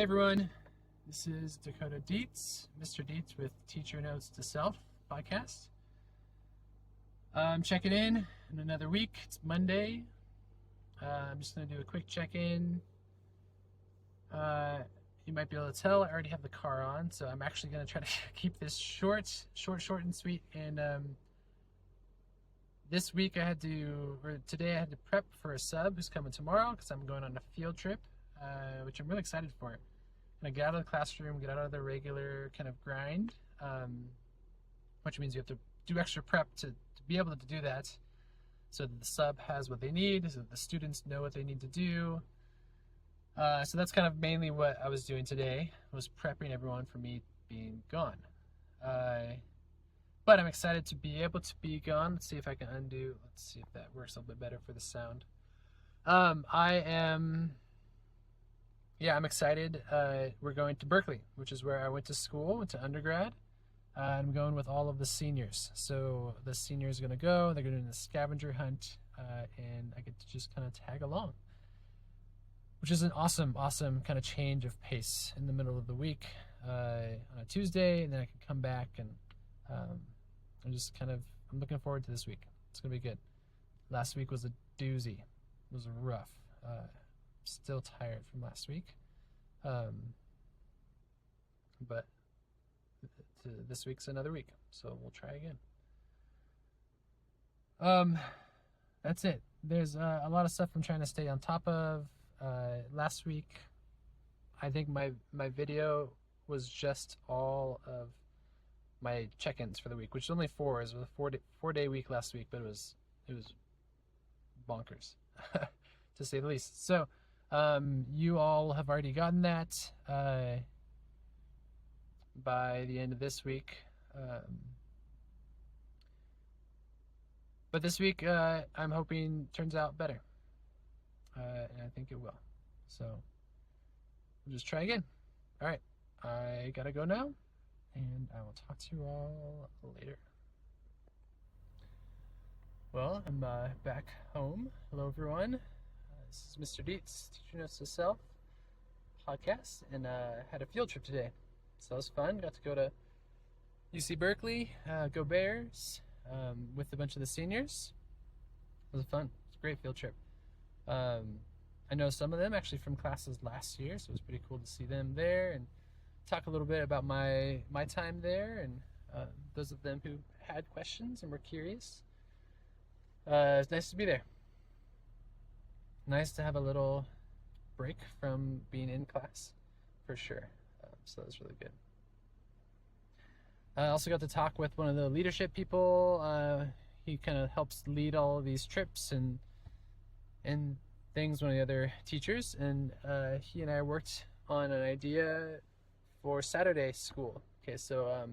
everyone, this is Dakota Dietz, Mr. Dietz with Teacher Notes to Self podcast. I'm checking in another week. It's Monday. I'm just going to do a quick check-in. You might be able to tell I already have the car on, so I'm actually going to try to keep this short and sweet. And this week today I had to prep for a sub who's coming tomorrow because I'm going on a field trip, which I'm really excited for. And I get out of the classroom, get out of the regular kind of grind, which means you have to do extra prep to be able to do that, so that the sub has what they need, so that the students know what they need to do. So that's kind of mainly what I was doing today, was prepping everyone for me being gone. But I'm excited to be able to be gone. Let's see if I can undo. Let's see if that works a little bit better for the sound. I'm excited. We're going to Berkeley, which is where I went to school, went to undergrad. I'm going with all of the seniors. So the seniors are going to go. They're going to do a scavenger hunt, and I get to just kind of tag along, which is an awesome kind of change of pace in the middle of the week on a Tuesday, and then I can come back and I'm looking forward to this week. It's going to be good. Last week was a doozy. It was rough. Still tired from last week. But this week's another week, so we'll try again. That's it. There's a lot of stuff I'm trying to stay on top of. Last week, I think my video was just all of my check-ins for the week, which is only 4. It was a 4-day week last week, but it was bonkers, to say the least. So, you all have already gotten that by the end of this week. But this week, I'm hoping turns out better. And I think it will. So, we'll just try again. All right. I gotta go now, and I will talk to you all later. Well, I'm back home. Hello, everyone. This is Mr. Dietz, Teacher Notes to Self podcast, and had a field trip today. So that was fun. Got to go to UC Berkeley, go Bears, with a bunch of the seniors. It was fun. It was a great field trip. I know some of them actually from classes last year, so it was pretty cool to see them there and talk a little bit about my time there, and those of them who had questions and were curious. It's nice to be there. Nice to have a little break from being in class, for sure. So that was really good. I also got to talk with one of the leadership people. He kind of helps lead all of these trips and things, one of the other teachers. And he and I worked on an idea for Saturday school. Okay, so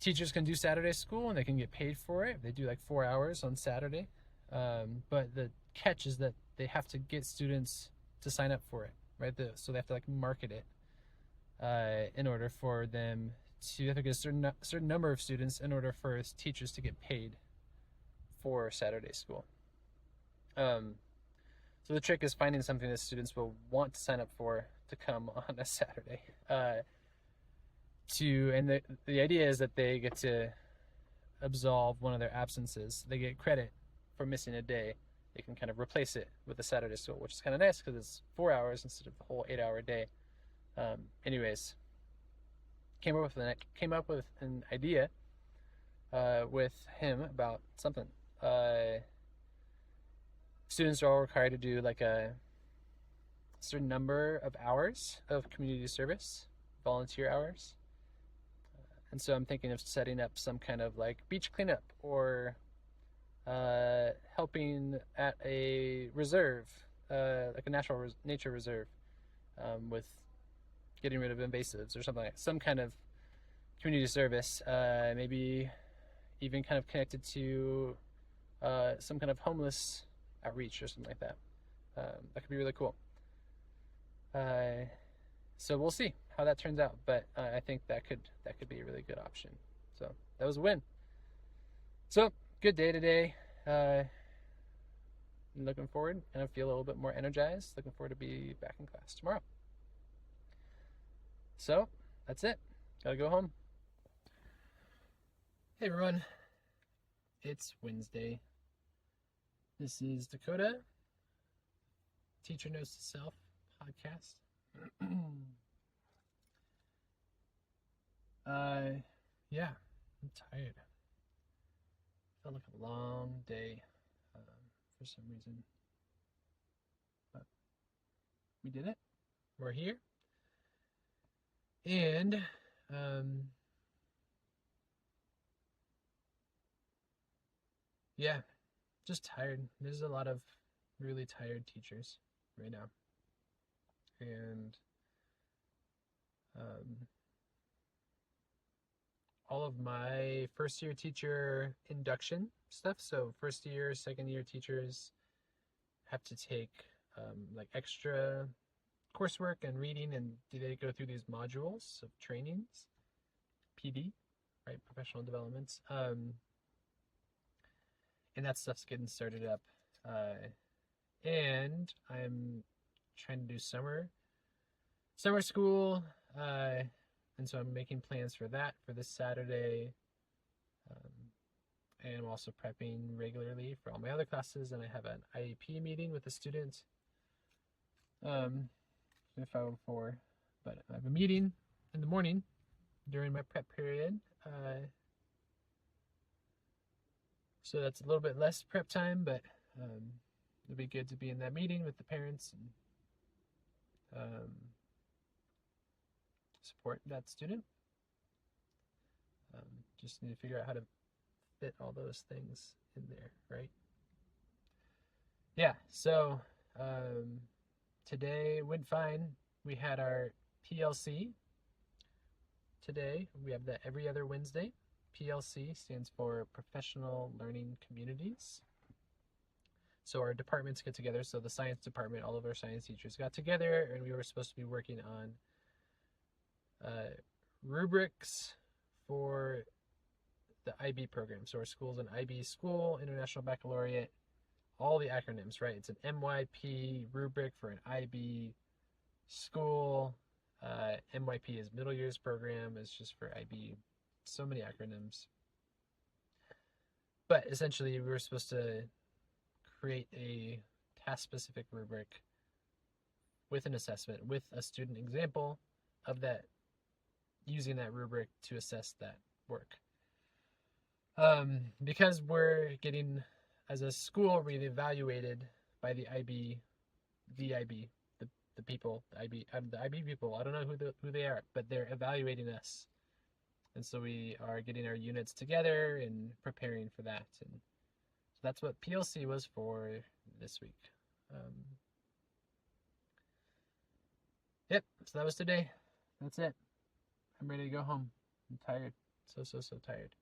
teachers can do Saturday school and they can get paid for it. They do like 4 hours on Saturday. But the catch is that they have to get students to sign up for it, right? So they have to like market it in order for them to have to get a certain number of students in order for teachers to get paid for Saturday school. So the trick is finding something that students will want to sign up for to come on a Saturday. And the idea is that they get to absolve one of their absences. They get credit for missing a day. They can kind of replace it with a Saturday school, which is kind of nice because it's 4 hours instead of the whole 8-hour day. Anyways, came up with an idea with him about something. Students are all required to do like a certain number of hours of community service, volunteer hours. And so I'm thinking of setting up some kind of like beach cleanup or helping at a reserve, like a nature reserve, with getting rid of invasives or something like that. Some kind of community service, maybe even kind of connected to some kind of homeless outreach or something like that. That could be really cool. So we'll see how that turns out, but I think that could be a really good option. So that was a win. So good day today. I'm looking forward, and I feel a little bit more energized. Looking forward to be back in class tomorrow. So that's it. Gotta go home. Hey everyone, it's Wednesday. This is Dakota, Teacher Knows to Self podcast. Yeah, I'm tired. Felt like a long day for some reason, but we did it. We're here, and yeah, just tired. There's a lot of really tired teachers right now, and all of my first year teacher induction stuff. So first year, second year teachers have to take like extra coursework and reading, and they go through these modules of trainings, PD, right, professional developments, and that stuff's getting started up. And I'm trying to do summer school, and so I'm making plans for that for this Saturday. And I'm also prepping regularly for all my other classes, and I have an IEP meeting with a student. If I were for, but I have a meeting in the morning during my prep period. So that's a little bit less prep time, but it'll be good to be in that meeting with the parents and support that student. Just need to figure out how to fit all those things in there, right? Yeah, so today went fine. We had our PLC today. We have that every other Wednesday. PLC stands for Professional Learning Communities. So our departments get together. So the science department, all of our science teachers got together, and we were supposed to be working on rubrics for the IB program. So our school's an IB school, International Baccalaureate, all the acronyms, right? It's an MYP rubric for an IB school. MYP is middle years program. It's just for IB. So many acronyms. But essentially, we were supposed to create a task-specific rubric with an assessment, with a student example of that, using that rubric to assess that work. Because we're getting, as a school, really evaluated by the IB, the people, the IB people. I don't know who they are, but they're evaluating us, and so we are getting our units together and preparing for that. And so that's what PLC was for this week. Yep. So that was today. That's it. I'm ready to go home. I'm tired. So tired.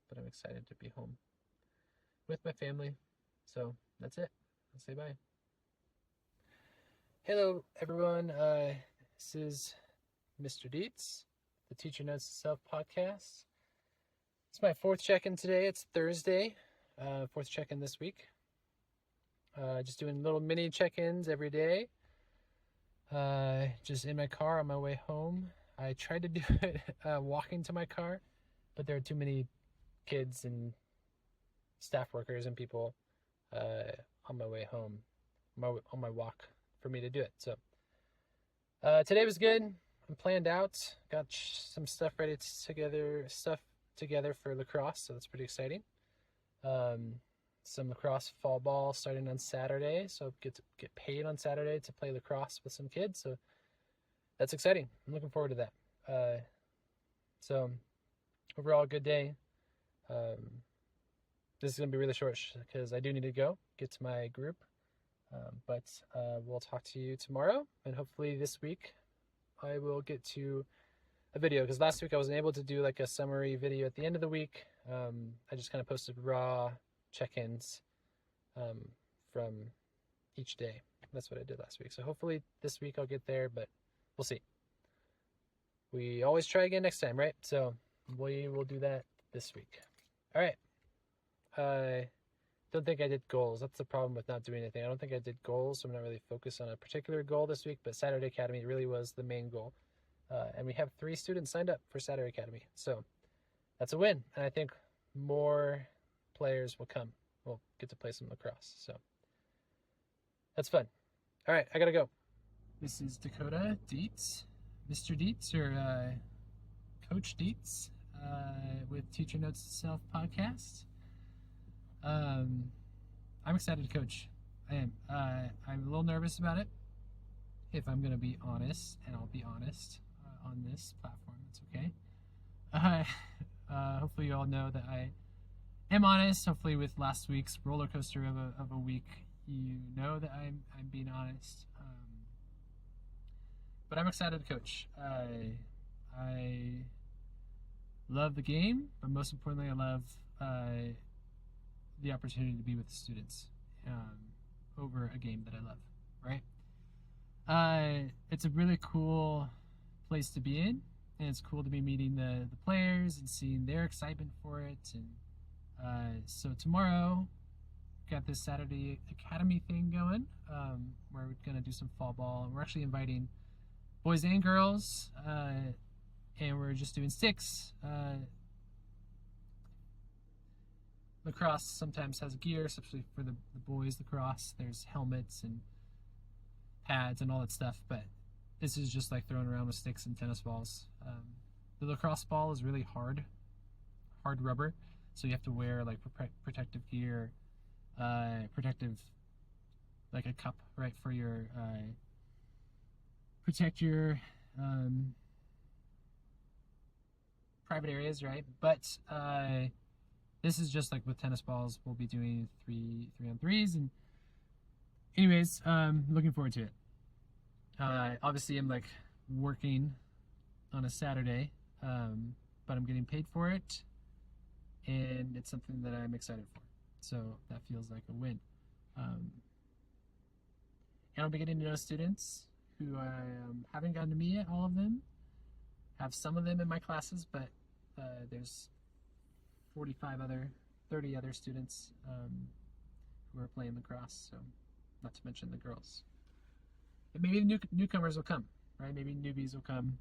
But I'm excited to be home with my family. So that's it. I'll say bye. Hello, everyone. This is Mr. Dietz, the Teacher Knows to Self podcast. It's my fourth check-in today. It's Thursday. Fourth check-in this week. Just doing little mini check-ins every day. Just in my car on my way home. I tried to do it walking to my car, but there are too many kids and staff workers and people on my way home, on my walk, for me to do it. So today was good. I'm planned out. Got some stuff ready together for lacrosse, so that's pretty exciting. Some lacrosse fall ball starting on Saturday, so get paid on Saturday to play lacrosse with some kids. So that's exciting. I'm looking forward to that. So overall, good day. This is going to be really short because I do need to get to my group. But we'll talk to you tomorrow, and hopefully this week I will get to a video, because last week I wasn't able to do like a summary video at the end of the week. I just kind of posted raw check-ins from each day. That's what I did last week. So hopefully this week I'll get there, but we'll see. We always try again next time, right? So we will do that this week. All right. don't think I did goals. That's the problem with not doing anything. I don't think I did goals, so I'm not really focused on a particular goal this week, but Saturday Academy really was the main goal. And we have 3 students signed up for Saturday Academy. So that's a win. And I think more players will come. We'll get to play some lacrosse. So that's fun. All right, I got to go. This is Dakota Dietz, Mr. Dietz, or Coach Dietz, with Teacher Notes to Self podcast. I'm excited to coach. I am. I'm a little nervous about it, if I'm going to be honest, and I'll be honest on this platform. It's okay. Hopefully you all know that I am honest. Hopefully with last week's roller coaster of a week, you know that I'm being honest. But I'm excited to coach. I love the game, but most importantly, I love the opportunity to be with the students over a game that I love, right? It's a really cool place to be in, and it's cool to be meeting the players and seeing their excitement for it. And so tomorrow, got this Saturday Academy thing going, where we're going to do some fall ball, and we're actually inviting boys and girls, and we're just doing sticks. Lacrosse sometimes has gear, especially for the boys lacrosse. There's helmets and pads and all that stuff, but this is just like throwing around with sticks and tennis balls. The lacrosse ball is really hard rubber, so you have to wear like protective gear, protective, like a cup, right, for your protect your private areas, right? But this is just like with tennis balls. We'll be doing 3-on-3s, and anyways, looking forward to it. Obviously I'm like working on a Saturday, but I'm getting paid for it, and it's something that I'm excited for. So that feels like a win. And I'll be getting to know students who I haven't gotten to meet yet. All of them. Have some of them in my classes, but there's 30 other students who are playing lacrosse, so not to mention the girls. And maybe the newcomers will come, right? Maybe newbies will come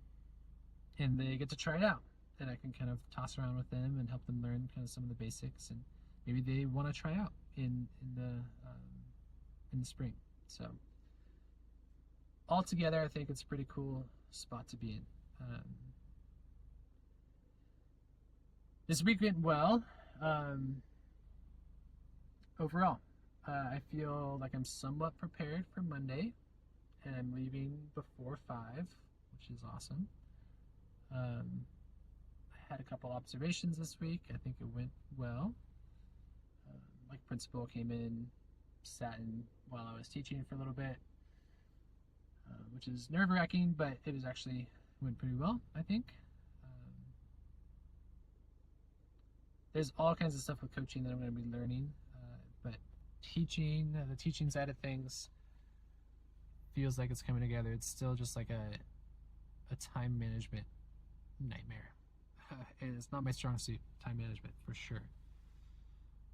and they get to try it out, and I can kind of toss around with them and help them learn kind of some of the basics, and maybe they want to try out in the spring. So altogether, I think it's a pretty cool spot to be in. This week went well. Overall, I feel like I'm somewhat prepared for Monday, and I'm leaving before 5, which is awesome. I had a couple observations this week. I think it went well. Like principal came in, sat in while I was teaching for a little bit, which is nerve-wracking, but it was actually went pretty well, I think. There's all kinds of stuff with coaching that I'm going to be learning, but teaching, the teaching side of things feels like it's coming together. It's still just like a time management nightmare. And it's not my strong suit, time management, for sure.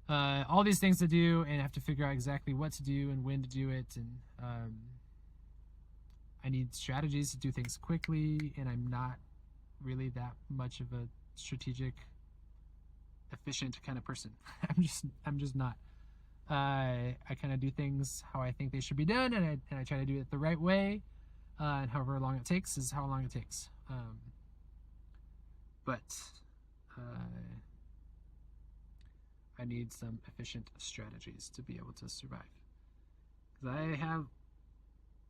All these things to do, and I have to figure out exactly what to do and when to do it, and I need strategies to do things quickly, and I'm not really that much of a strategic, efficient kind of person. I'm just not. I kind of do things how I think they should be done, and I try to do it the right way, and however long it takes is how long it takes. But I need some efficient strategies to be able to survive, because I have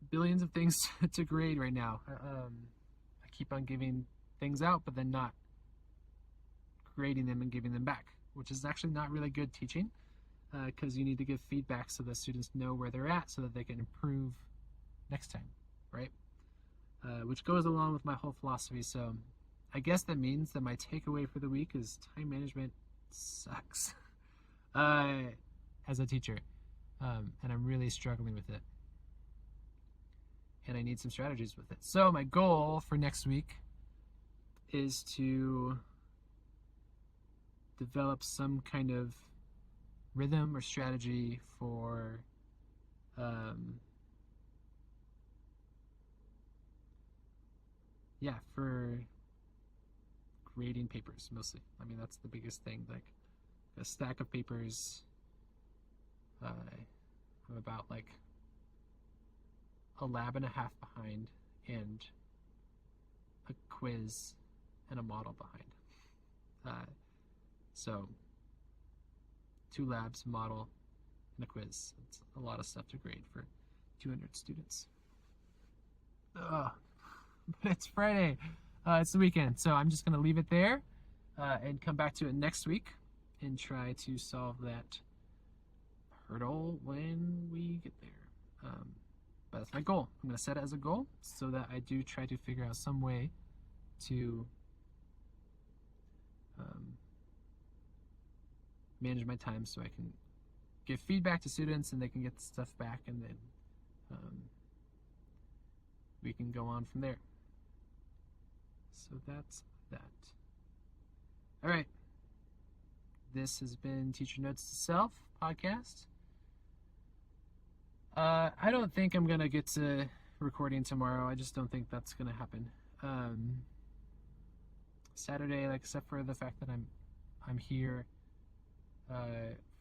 billions of things to grade right now. I keep on giving things out, but then not grading them and giving them back, which is actually not really good teaching, because you need to give feedback so the students know where they're at so that they can improve next time, right? Which goes along with my whole philosophy. So I guess that means that my takeaway for the week is time management sucks as a teacher, and I'm really struggling with it, and I need some strategies with it. So my goal for next week is to develop some kind of rhythm or strategy for for grading papers mostly. I mean, that's the biggest thing. Like a stack of papers, I'm about like a lab and a half behind, and a quiz and a model behind. So 2 labs, a model, and a quiz. It's a lot of stuff to grade for 200 students. But it's Friday. It's the weekend, so I'm just going to leave it there and come back to it next week and try to solve that hurdle when we get there. But that's my goal. I'm going to set it as a goal so that I do try to figure out some way to manage my time so I can give feedback to students and they can get the stuff back, and then we can go on from there. So that's that. All right. This has been Teacher Notes to Self podcast. I don't think I'm going to get to recording tomorrow. I just don't think that's going to happen. Saturday, like, except for the fact that I'm here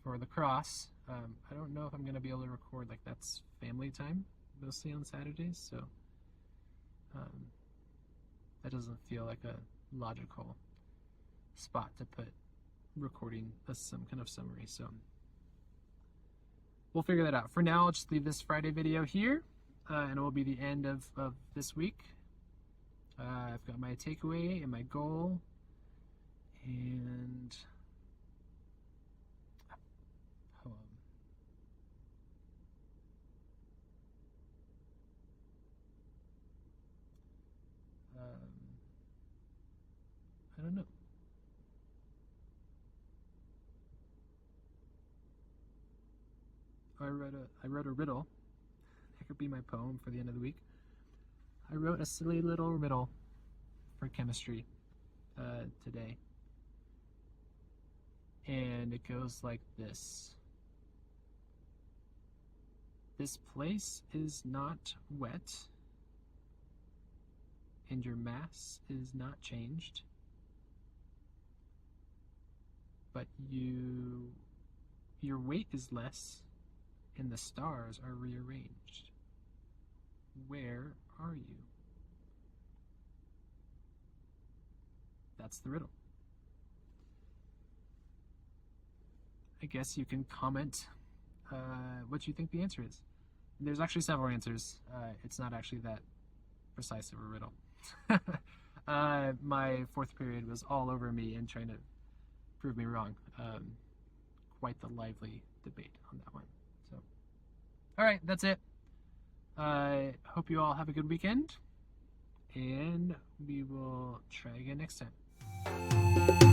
for lacrosse, I don't know if I'm going to be able to record. Like, that's family time mostly on Saturdays, so that doesn't feel like a logical spot to put recording as some kind of summary. So we'll figure that out. For now, I'll just leave this Friday video here, and it will be the end of this week. I've got my takeaway and my goal, and I don't know. I wrote a riddle. That could be my poem for the end of the week. I wrote a silly little riddle for chemistry today. And it goes like this. This place is not wet, and your mass is not changed, but your weight is less, and the stars are rearranged. Where are you? That's the riddle. I guess you can comment what you think the answer is. There's actually several answers. It's not actually that precise of a riddle. My 4th period was all over me and trying to prove me wrong. Quite the lively debate on that one. So, all right, that's it. I hope you all have a good weekend, and we will try again next time.